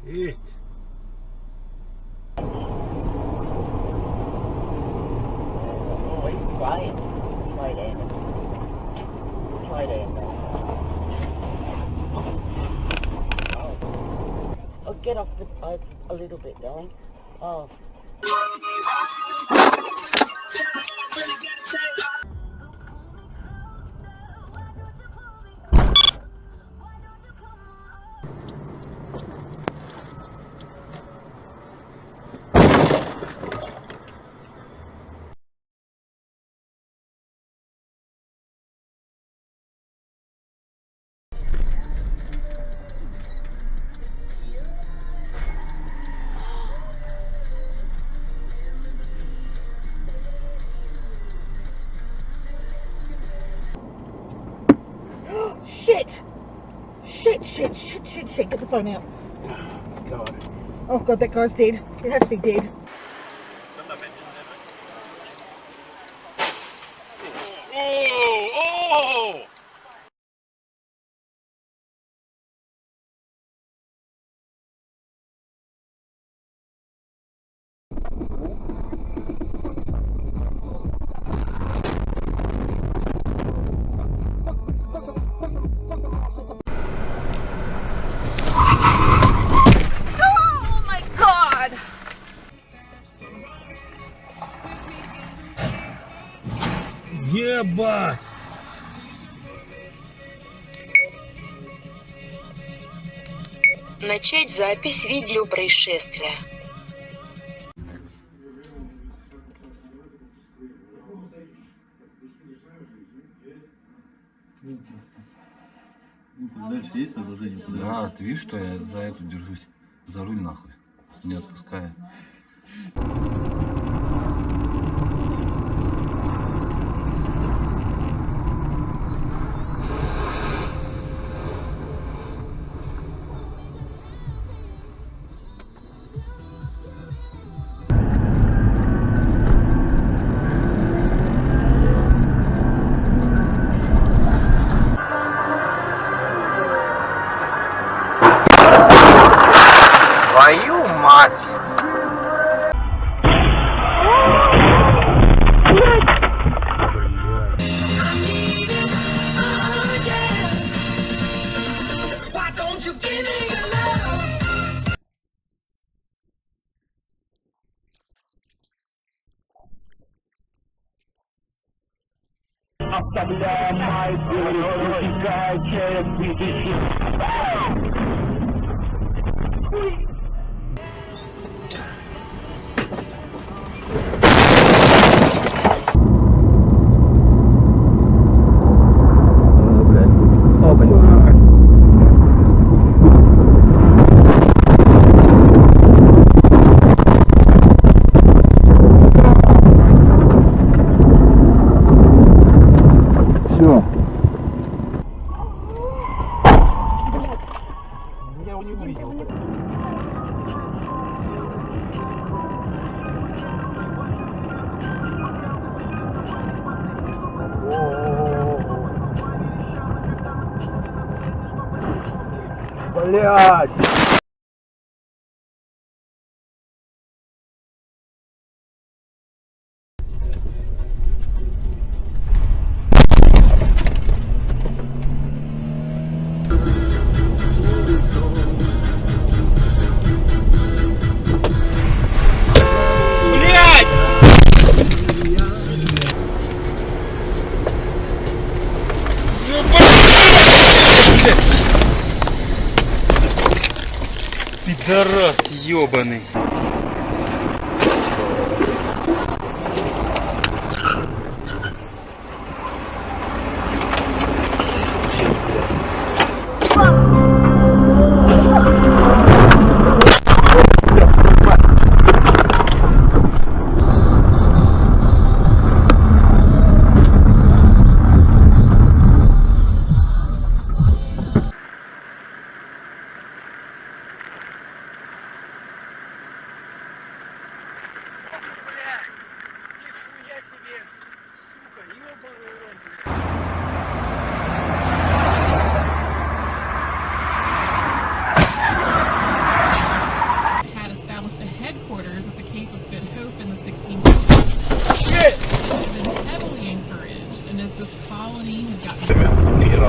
Shit. Oh, he's flying. Right in. Right in. Oh, get off the a little bit, darling. Oh. Shit! Shit. Get the phone out. God. Oh God, that guy's dead. He has to be dead. Oh! Oh my God! Ебать! Начать запись видео происшествия. Дальше есть продолжение? Да, ты видишь, что я за эту держусь? За руль нахуй. Не отпускаю. Твою мать! Блядь! Пидорас ебаный.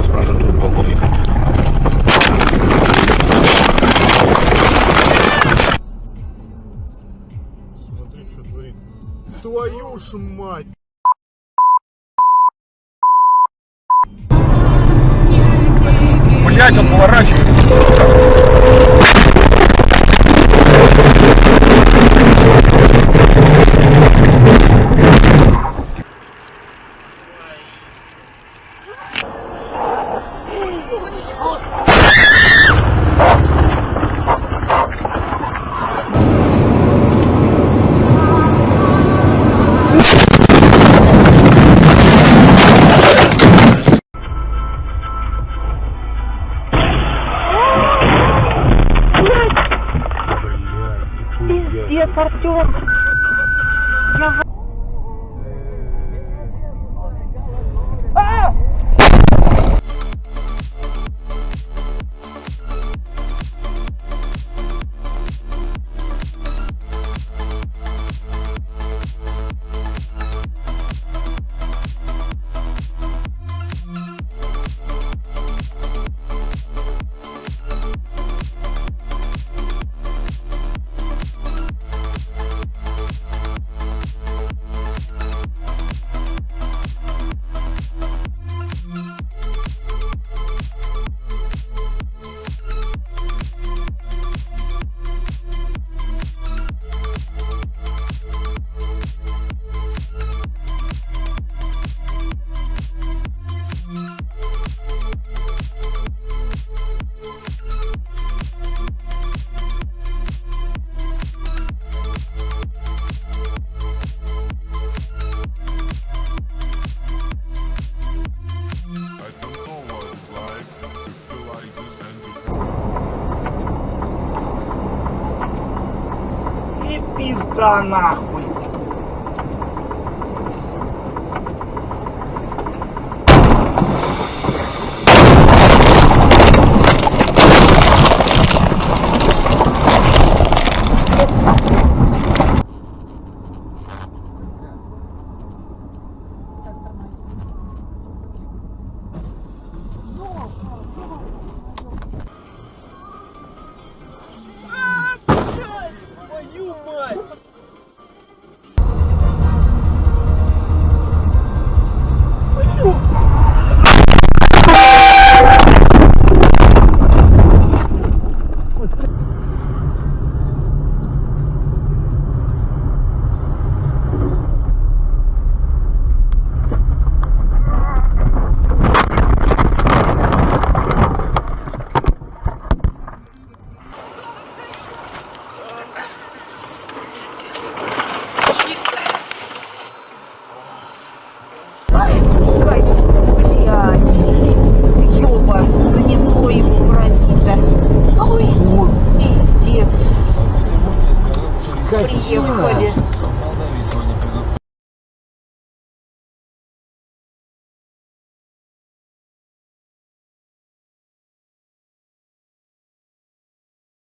спрашивает полковник. Смотри, что творит. Твою ж мать! Блять, он поворачивает. Пиздец, Артем. И пизда нахуй. Твою мать! Ёба, занесло его паразита. Ой, пиздец. Приехали.